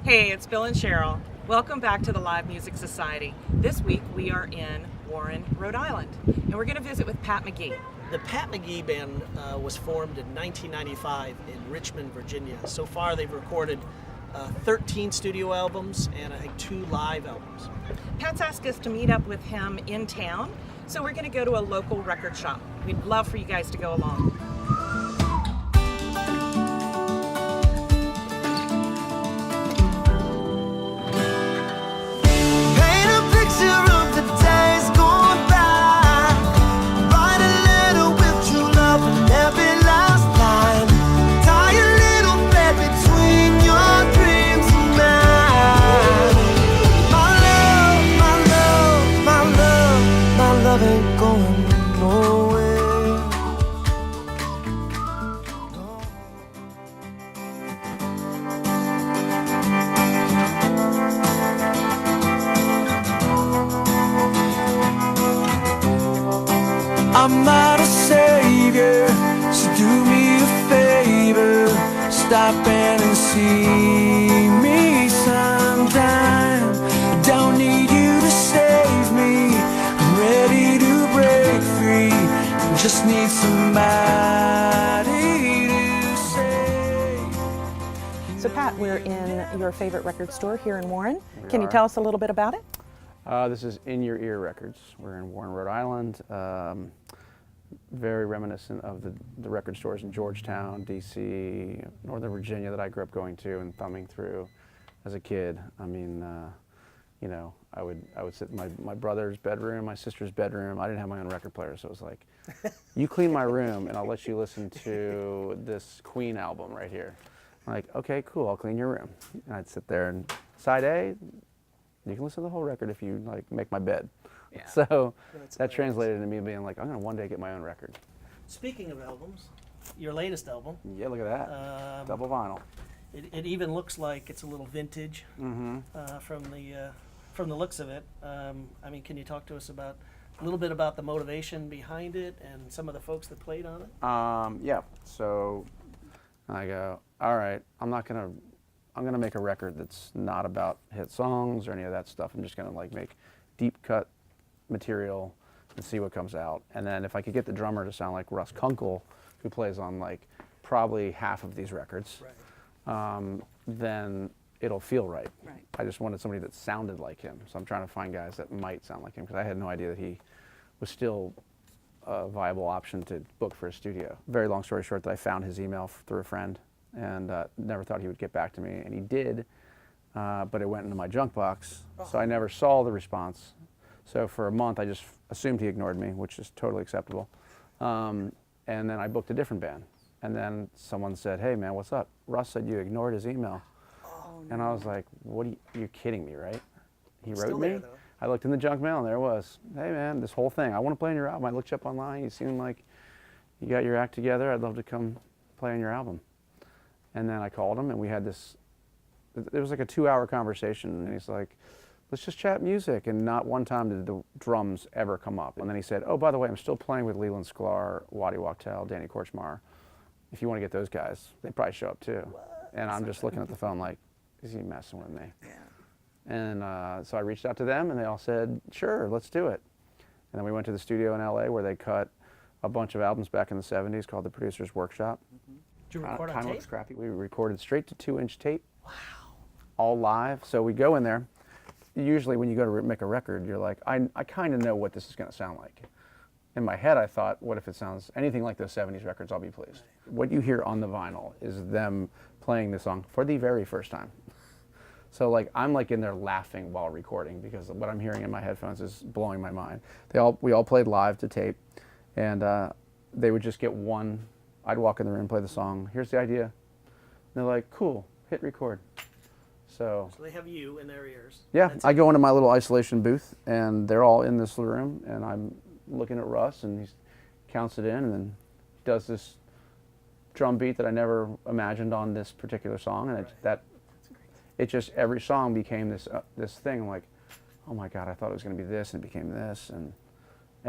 Hey, it's Bill and Cheryl. Welcome back to the Live Music Society. This week we are in Warren, Rhode Island, and we're going to visit with Pat McGee. The Pat McGee Band was formed in 1995 in Richmond, Virginia. So far they've recorded 13 studio albums and I think 2 live albums. Pat's asked us to meet up with him in town, so we're going to go to a local record shop. We'd love for you guys to go along. I'm not a savior, so do me a favor, stop and see me sometime. I don't need you to save me, I'm ready to break free, I just need somebody to save. So Pat, we're in your favorite record store here in Warren. Can you tell us a little bit about it? This is In Your Ear Records. We're in Warren, Rhode Island. Very reminiscent of the record stores in Georgetown, DC, Northern Virginia that I grew up going to and thumbing through as a kid. I mean, you know, I would sit in my brother's bedroom, my sister's bedroom. I didn't have my own record player, so it was like, you clean my room and I'll let you listen to this Queen album right here. I'm like, okay, cool, I'll clean your room. And I'd sit there and side A, you can listen to the whole record if you like make my bed. Yeah. So that translated into me being like, I'm gonna one day get my own record. Speaking of albums, your latest album. Yeah, look at that. Double vinyl. It even looks like it's a little vintage from the looks of it. I mean, can you talk to us about a little bit about the motivation behind it and some of the folks that played on it? Yeah. So I go, all right, I'm gonna make a record that's not about hit songs or any of that stuff. I'm just gonna like make deep cut material and see what comes out. And then if I could get the drummer to sound like Russ Kunkel, who plays on like probably half of these records, then it'll feel right. I just wanted somebody that sounded like him. So I'm trying to find guys that might sound like him because I had no idea that he was still a viable option to book for a studio. Very long story short, that I found his email through a friend and never thought he would get back to me, and he did, but it went into my junk box, so I never saw the response. So for a month I just assumed he ignored me, which is totally acceptable, and then I booked a different band, and then someone said, hey man, what's up? Russ said you ignored his email. And I was like, what are you're kidding me, right? He wrote me? I looked in the junk mail and there it was. Hey man, this whole thing, I want to play on your album. I looked you up online, you seem like you got your act together, I'd love to come play on your album. And then I called him and we had this, it was like a 2-hour conversation, and he's like, let's just chat music, and not one time did the drums ever come up. And then he said, oh, by the way, I'm still playing with Leland Sklar, Waddy Wachtel, Danny Korchmar. If you want to get those guys, they probably show up too. What? And I'm just looking at the phone like, is he messing with me? Yeah. And so I reached out to them and they all said, sure, let's do it. And then we went to the studio in LA where they cut a bunch of albums back in the 70s called the Producer's Workshop. Did you record on tape? Kind of looks crappy. We recorded straight to 2-inch tape. Wow. All live. So we go in there. Usually when you go to make a record, you're like, I kind of know what this is going to sound like. In my head, I thought, what if it sounds anything like those 70s records, I'll be pleased. Right. What you hear on the vinyl is them playing the song for the very first time. So like, I'm like in there laughing while recording because what I'm hearing in my headphones is blowing my mind. We all played live to tape, and they would just get one. I'd walk in the room, play the song, here's the idea. And they're like, cool, hit record. So they have you in their ears. Yeah, I go into my little isolation booth and they're all in this room and I'm looking at Russ and he counts it in and then does this drum beat that I never imagined on this particular song, and it just, every song became this thing. I'm like, oh my God, I thought it was going to be this, and it became this, and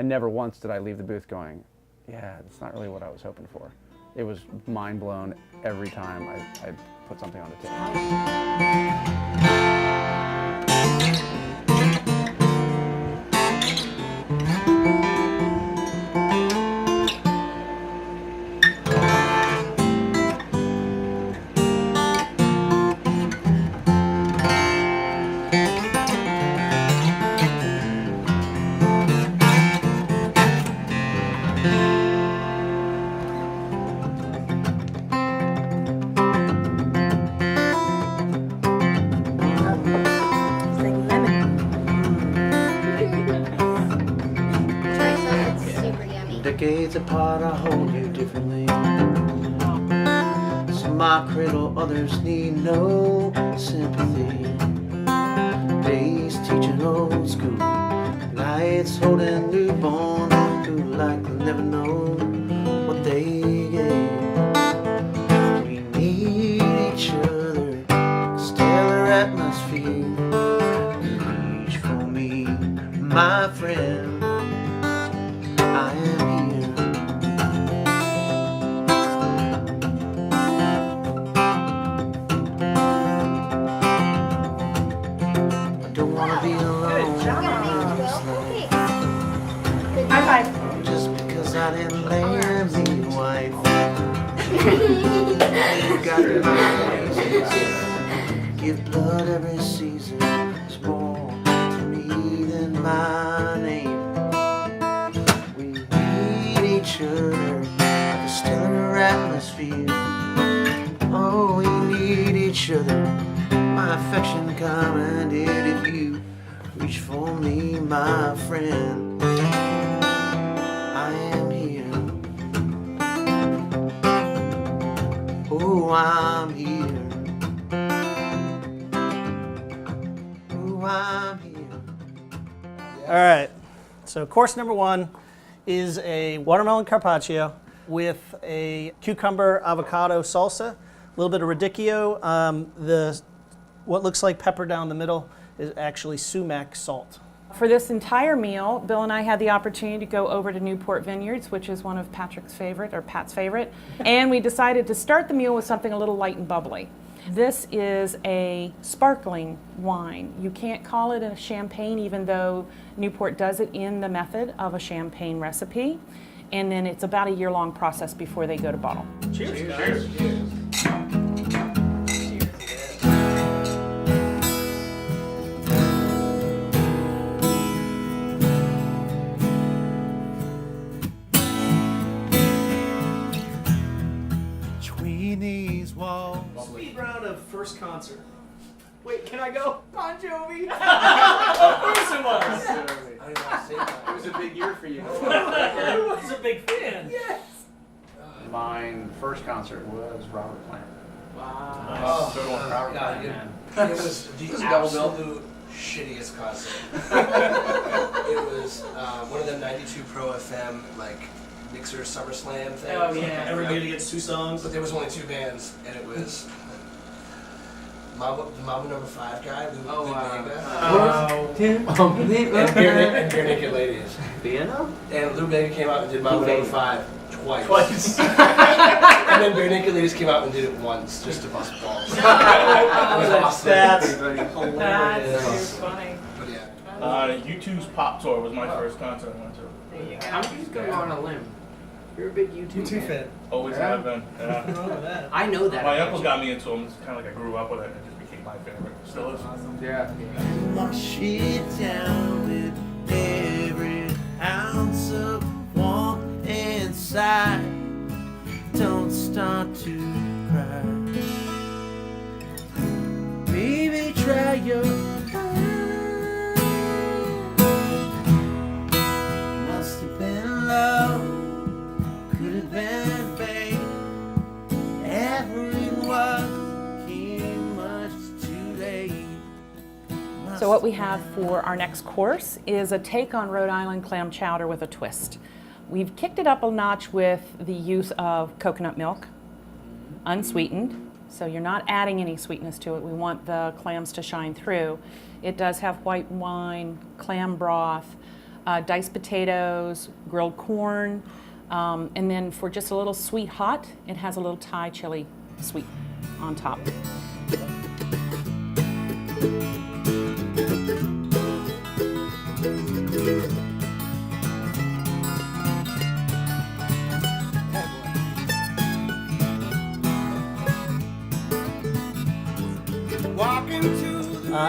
never once did I leave the booth going, yeah, it's not really what I was hoping for. It was mind blown every time I put something on the tape. Decades apart, I hold you differently. So my cradle, others need no sympathy. Days teaching old school, nights holding newborn who like they'll never know what they gave. We need each other, stellar atmosphere. Reach for me, my friend. I am here. I don't wanna be alone. High five. Just because I didn't land me a wife. You got my reasons. Give blood every season. It's more to me than my name. We need each other like a stellar atmosphere. Oh, we need each other. My affection commanded if you reach for me, my friend. I am here. Oh, I'm here. Oh, I'm here. All right. So course number 1 is a watermelon carpaccio with a cucumber avocado salsa, a little bit of radicchio. What looks like pepper down the middle is actually sumac salt. For this entire meal, Bill and I had the opportunity to go over to Newport Vineyards, which is one of Pat's favorite, and we decided to start the meal with something a little light and bubbly. This is a sparkling wine. You can't call it a champagne, even though Newport does it in the method of a champagne recipe, and then it's about a year-long process before they go to bottle. Cheers, guys. Cheers. Between these walls. Speed round of first concert. Wait, can I go? Bon Jovi. Of course it was. I did not say that. It was a big year for you. I was a big fan. Yes. Mine first concert was Robert Plant. Wow. Good one, Robert God, Plant, man. it was the absolute shittiest concert. It was one of them 92 Pro FM like mixer SummerSlam things. Oh, yeah. Everybody gets 2 songs. But there was only 2 bands, and it was Mama Number 5 guy, Lou Bega, and Bare Naked Ladies. Piano? And Lou Bega came out and did Mama Number 5 twice. And then Bare Naked Ladies came out and did it once, just to bust balls. It was awesome. That's That's hilarious. too funny. But yeah. U2's Pop Tour was my first concert I went to. There you go. I'm just going on a limb. You're a big YouTube fan. Always have been. Yeah. Nothing wrong with that. I know that. My uncle got me into them. It's kind of like I grew up with it. It just became my favorite. Still is. Yeah. Wash it down with every ounce of warmth inside. Don't start to cry. Baby, try your best. Must have been love. Could have been fate. Everyone came much too late. So what we have for our next course is a take on Rhode Island clam chowder with a twist. We've kicked it up a notch with the use of coconut milk, unsweetened, so you're not adding any sweetness to it. We want the clams to shine through. It does have white wine, clam broth, diced potatoes, grilled corn, and then for just a little sweet hot, it has a little Thai chili sweet on top.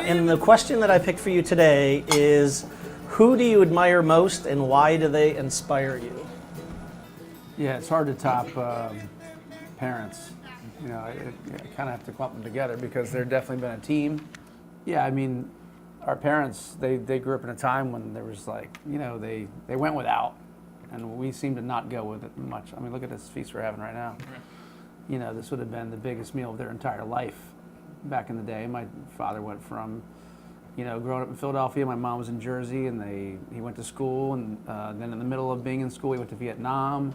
And the question that I picked for you today is, who do you admire most and why do they inspire you? Yeah, it's hard to top parents. You know, you kind of have to clump them together because they've definitely been a team. Yeah, I mean, our parents, they grew up in a time when there was like, you know, they went without. and we seem to not go with it much. I mean, look at this feast we're having right now. You know, this would have been the biggest meal of their entire life back in the day. My father went from, you know, growing up in Philadelphia, my mom was in Jersey, and he went to school, and then in the middle of being in school, he went to Vietnam.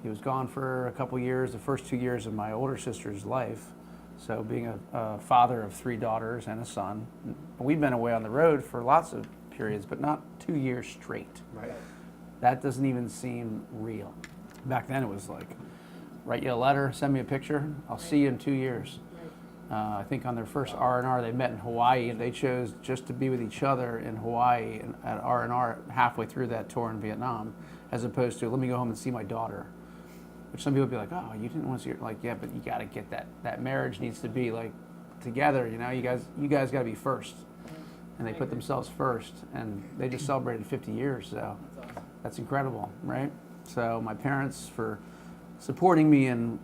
He was gone for a couple years, the first 2 years of my older sister's life. So being a father of 3 daughters and a son, we've been away on the road for lots of periods, but not 2 years straight. Right. That doesn't even seem real. Back then it was like, write you a letter, send me a picture, I'll see you in 2 years. I think on their first R&R they met in Hawaii, and they chose just to be with each other in Hawaii and at R&R halfway through that tour in Vietnam, as opposed to, let me go home and see my daughter. Which some people would be like, oh, you didn't want to see her. Like, yeah, but you got to get that marriage needs to be like together, you know, you guys got to be first. And they put themselves first, and they just celebrated 50 years, so that's incredible, right? So my parents for supporting me in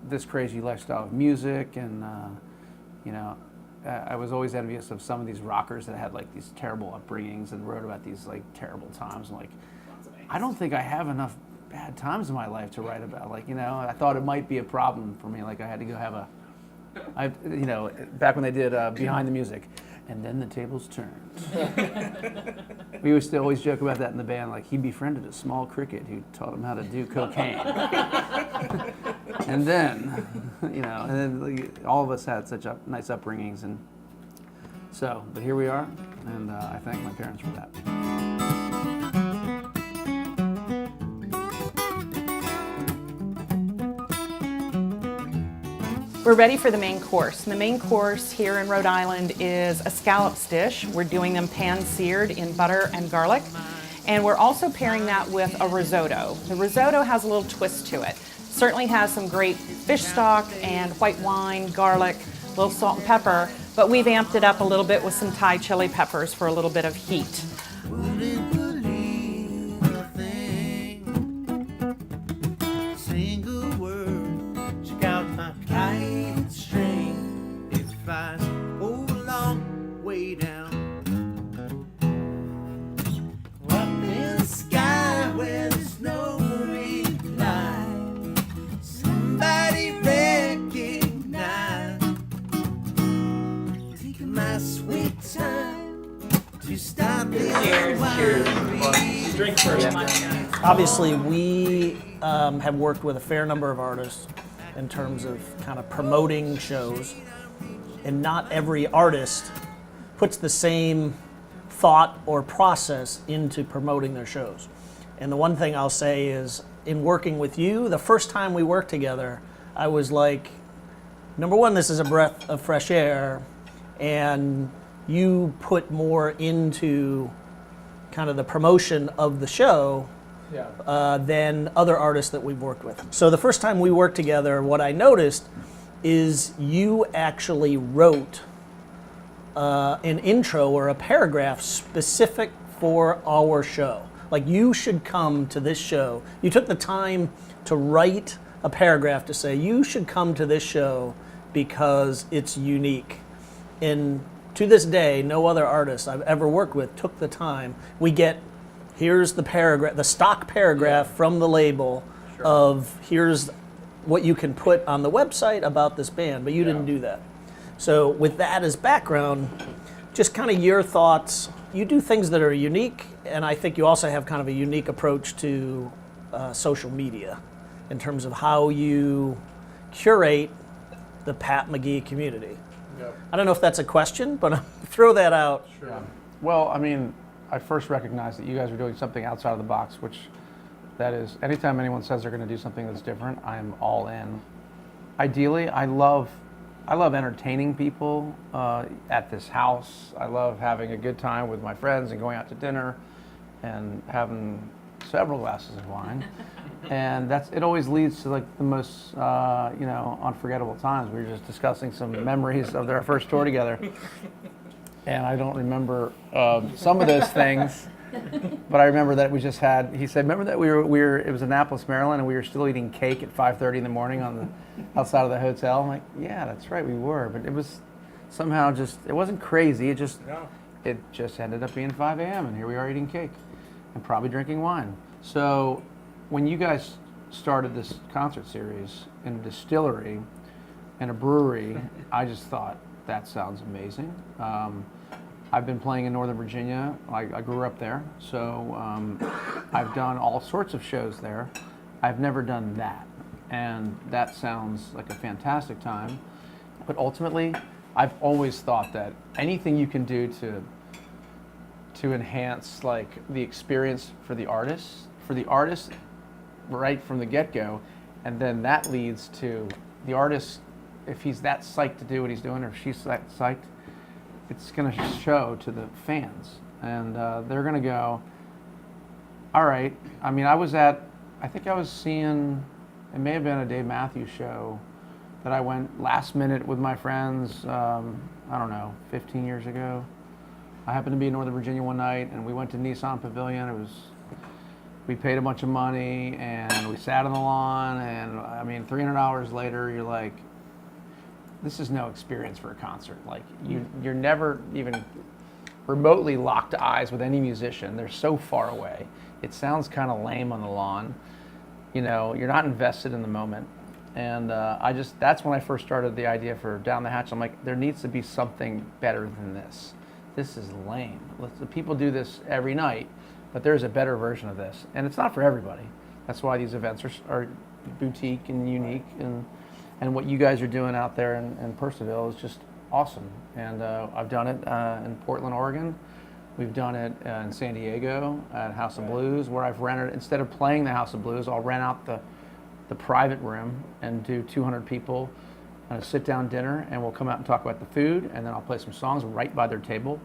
this crazy lifestyle of music, and you know, I was always envious of some of these rockers that had like these terrible upbringings and wrote about these like terrible times. Like, I don't think I have enough bad times in my life to write about. Like, you know, I thought it might be a problem for me. Like, I had to go have you know, back when they did Behind the Music, and then the tables turned. We used to always joke about that in the band. Like, he befriended a small cricket who taught him how to do cocaine. And then, you know, and then like, all of us had such nice upbringings, and so, but here we are, and I thank my parents for that. We're ready for the main course. And the main course here in Rhode Island is a scallops dish. We're doing them pan-seared in butter and garlic. And we're also pairing that with a risotto. The risotto has a little twist to it. Certainly has some great fish stock and white wine, garlic, a little salt and pepper, but we've amped it up a little bit with some Thai chili peppers for a little bit of heat. Wouldn't believe a thing, single word. Check out my kite string. It flies a long way down. Up in the sky where there's no reply. Somebody recognize. Taking my sweet time to stop this wild Drink first. Obviously, we have worked with a fair number of artists in terms of kind of promoting shows, and not every artist puts the same thought or process into promoting their shows. And the one thing I'll say is, in working with you, the first time we worked together, I was like, number one, this is a breath of fresh air, and you put more into kind of the promotion of the show than other artists that we've worked with. So the first time we worked together, what I noticed is you actually wrote an intro or a paragraph specific for our show. Like, you should come to this show. You took the time to write a paragraph to say, you should come to this show because it's unique. And to this day, no other artist I've ever worked with took the time. We get, here's the paragraph, the stock paragraph from the label of here's what you can put on the website about this band, but you didn't do that. So with that as background, just kind of your thoughts. You do things that are unique, and I think you also have kind of a unique approach to social media in terms of how you curate the Pat McGee community. I don't know if that's a question, but I'll throw that out. Sure. Well, I mean, I first recognized that you guys were doing something outside of the box, which that is, anytime anyone says they're going to do something that's different, I'm all in. Ideally, I love entertaining people at this house. I love having a good time with my friends and going out to dinner and having several glasses of wine. And it always leads to like the most, you know, unforgettable times. We were just discussing some memories of our first tour together. And I don't remember some of those things, but I remember that we just had, he said, remember that we were it was Annapolis, Maryland, and we were still eating cake at 5:30 in the morning on the outside of the hotel. I'm like, yeah, that's right, we were. But it was somehow just, it wasn't crazy, it just ended up being 5 a.m. and here we are eating cake and probably drinking wine. So when you guys started this concert series in a distillery and a brewery, I just thought that sounds amazing. I've been playing in Northern Virginia. I grew up there, so I've done all sorts of shows there. I've never done that, and that sounds like a fantastic time. But ultimately, I've always thought that anything you can do to enhance like the experience for the artist right from the get-go, and then that leads to the artist, if he's that psyched to do what he's doing, or if she's that psyched, it's going to show to the fans, and they're going to go, all right. I mean, I think I was seeing, it may have been a Dave Matthews show that I went last minute with my friends, I don't know, 15 years ago. I happened to be in Northern Virginia one night, and we went to Nissan Pavilion. We paid a bunch of money, and we sat on the lawn, and I mean, $300 later, you're like, this is no experience for a concert. Like, you're never even remotely locked eyes with any musician. They're so far away. It sounds kind of lame on the lawn. You know, you're not invested in the moment. And that's when I first started the idea for Down the Hatch. I'm like, there needs to be something better than this. This is lame. The people do this every night, but there's a better version of this. And it's not for everybody. That's why these events are boutique and unique, and what you guys are doing out there in Purcellville is just awesome. And I've done it in Portland, Oregon. We've done it in San Diego at House of Blues, where I've rented, instead of playing the House of Blues, I'll rent out the private room and do 200 people on a sit-down dinner, and we'll come out and talk about the food, and then I'll play some songs right by their table.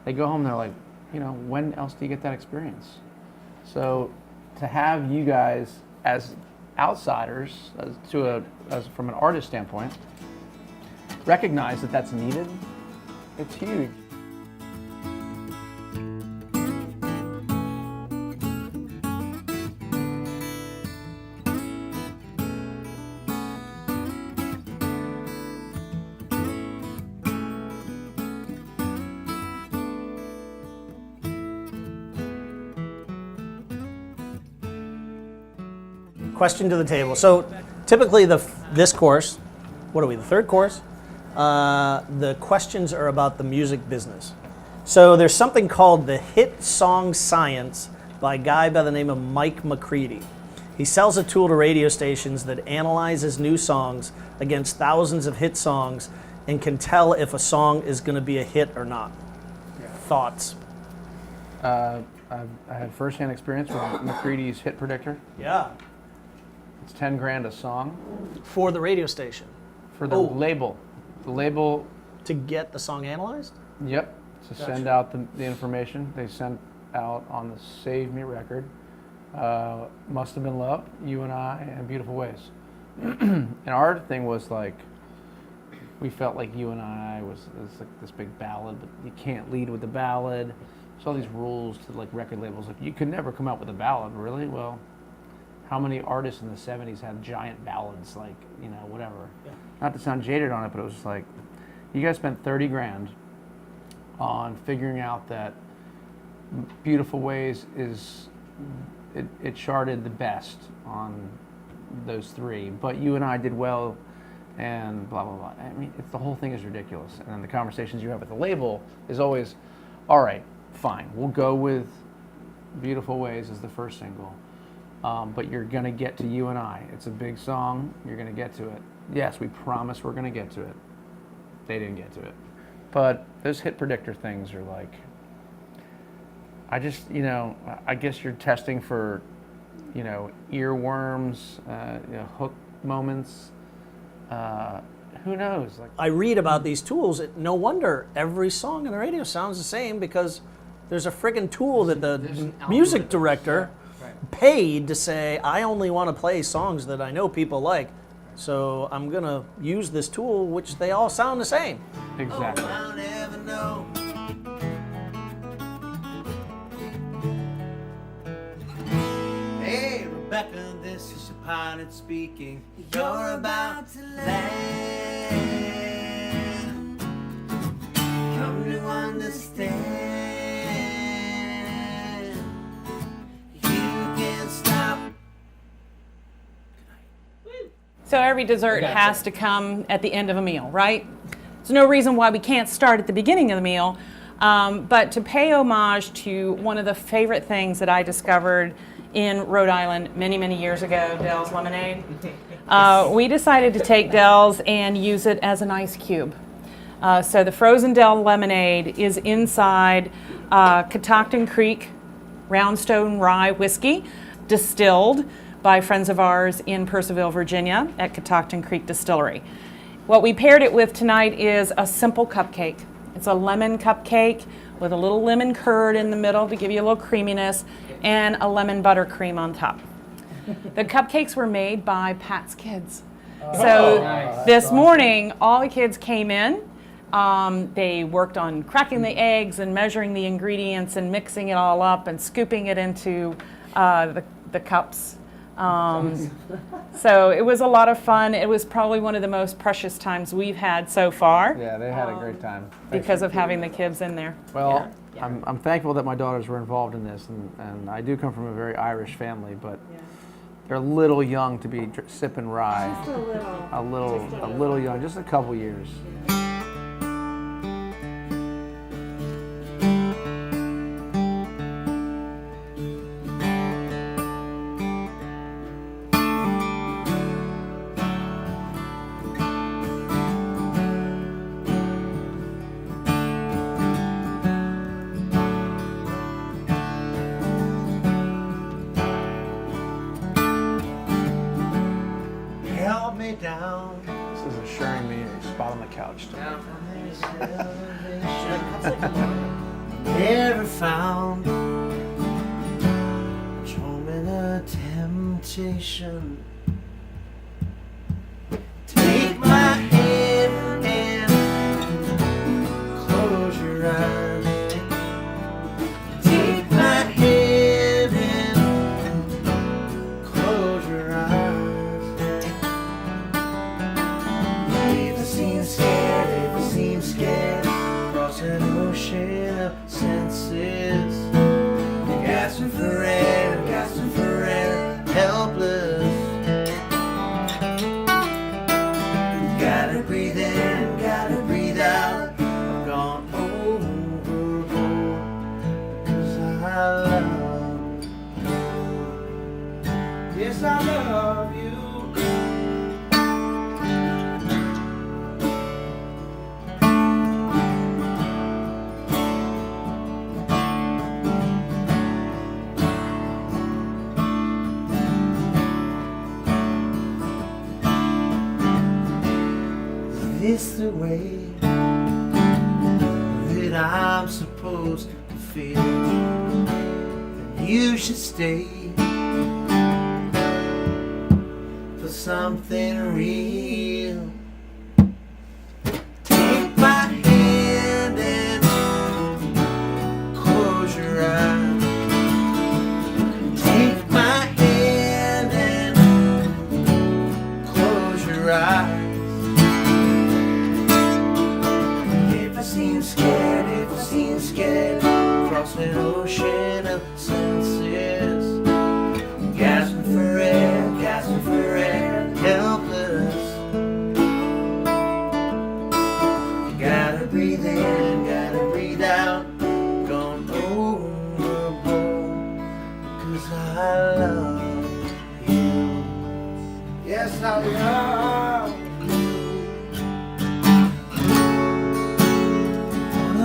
They go home, they're like, you know, when else do you get that experience? So to have you guys as outsiders, from an artist standpoint, recognize that that's needed, it's huge. Question to the table. So typically this course, what are we, the third course? The questions are about the music business. So there's something called the Hit Song Science by a guy by the name of Mike McCready. He sells a tool to radio stations that analyzes new songs against thousands of hit songs and can tell if a song is going to be a hit or not. Yeah. Thoughts? I had firsthand experience with McCready's Hit Predictor. Yeah. It's 10 grand a song. For the radio station? For the label. The label. To get the song analyzed? Yep. To send out the information. They sent out on the Save Me record. Must Have Been Love, You and I, and Beautiful Ways. And our thing was like, we felt like You and I was like this big ballad, but you can't lead with the ballad. There's all these rules to like record labels. Like, you could never come out with a ballad, really? Well, how many artists in the 70s had giant ballads, like, you know, whatever. Yeah. Not to sound jaded on it, but it was just like, you guys spent 30 grand on figuring out that Beautiful Ways it charted the best on those three, but You and I did well, and blah, blah, blah. I mean, the whole thing is ridiculous. And then the conversations you have with the label is always, all right, fine, we'll go with Beautiful Ways as the first single. But you're going to get to You and I. It's a big song. You're going to get to it. Yes, we promise we're going to get to it. They didn't get to it. But those Hit Predictor things are like, I just, you know, I guess you're testing for, you know, earworms, hook moments. Who knows? Like, I read about these tools. No wonder every song on the radio sounds the same, because there's a friggin' tool that the music director paid to say, I only want to play songs that I know people like, so I'm going to use this tool, which they all sound the same. Exactly. Oh, I'll never know. Hey, Rebecca, this is your pilot speaking. You're about to land. Come to understand. You can't stop So every dessert has to come at the end of a meal, right? There's no reason why we can't start at the beginning of the meal. But to pay homage to one of the favorite things that I discovered in Rhode Island many, many years ago, Dell's Lemonade, we decided to take Dell's and use it as an ice cube. So the frozen Dell Lemonade is inside Catoctin Creek Roundstone Rye whiskey, distilled by friends of ours in Purcellville, Virginia at Catoctin Creek Distillery. What we paired it with tonight is a simple cupcake. It's a lemon cupcake with a little lemon curd in the middle to give you a little creaminess and a lemon buttercream on top. The cupcakes were made by Pat's kids. So this morning, all the kids came in. They worked on cracking the eggs and measuring the ingredients and mixing it all up and scooping it into the cups. So it was a lot of fun. It was probably one of the most precious times we've had so far. Yeah, they had a great time. Because of having the kids in there. Well, yeah. I'm thankful that my daughters were involved in this, and I do come from a very Irish family, but they're a little young to be sipping rye. Just a little. A little young, just a couple years. Held me down. This is assuring me a spot on the couch. Never found much home in a temptation. Take my hand and close your eyes. Take my hand and close your eyes. If it seems scared, if it seems scared, across an ocean of senses, gasping for air, helpless. Gotta breathe in, gotta breathe out. I've gone overboard because I love you. Yes, I love you. This the way that I'm supposed to feel? Then you should stay for something real. Take my hand and close your eyes. Take my hand and close your eyes. If it seems scared, across an ocean of senses, gasping for air, helpless. You gotta breathe in, gotta breathe out, gone overboard, because I love you. Yes, I love you.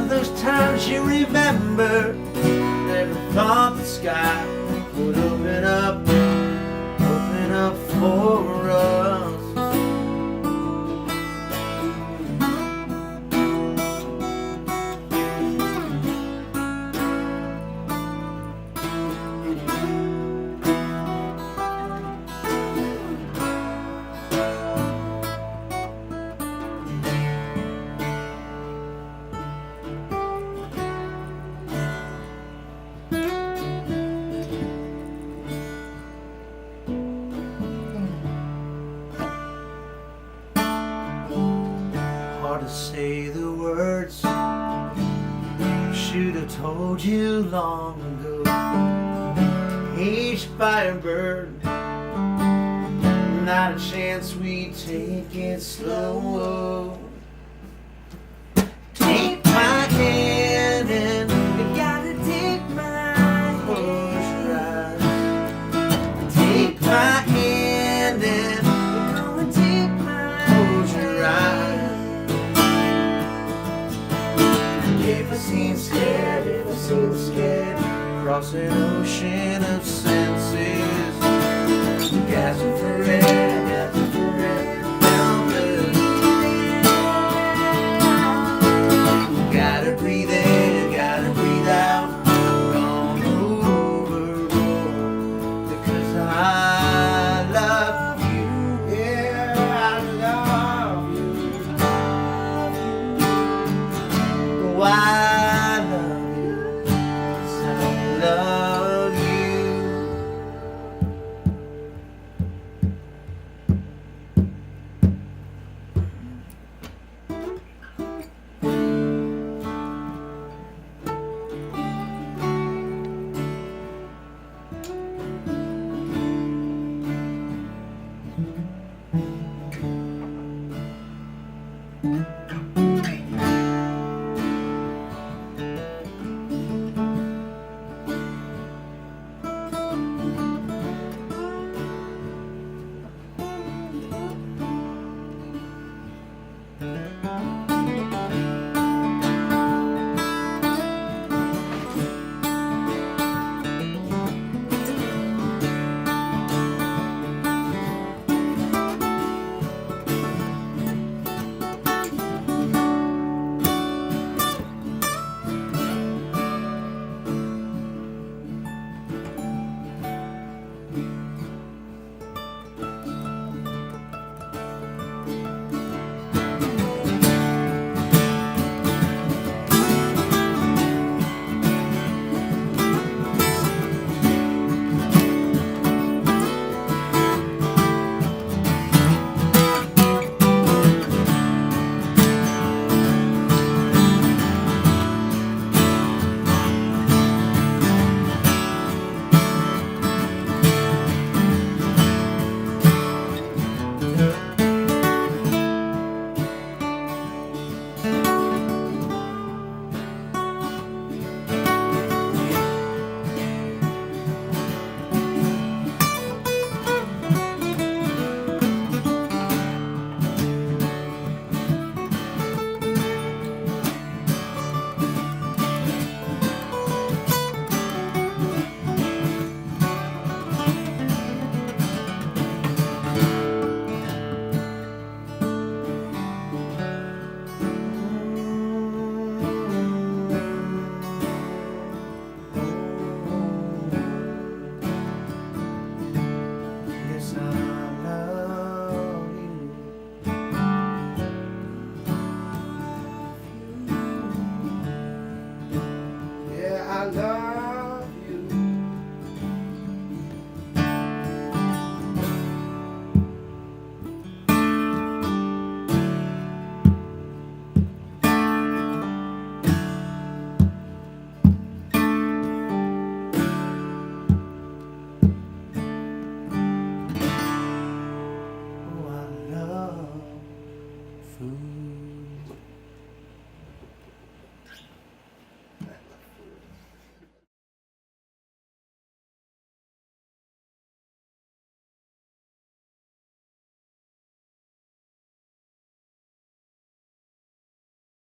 Those times you remember, never thought the sky would open up for us. Hard to say the words should have told you long ago. Aged by a bird, not a chance, we take it slow. Take my hand and you gotta take my close your eyes. Take my hand and you're gonna take my close your eyes. If I seem scared, if I seem scared, cross an ocean of senses, gasping for air, boundless. Gotta breathe in, gotta breathe out, gone overboard, because I love you, yeah, I love you. Why?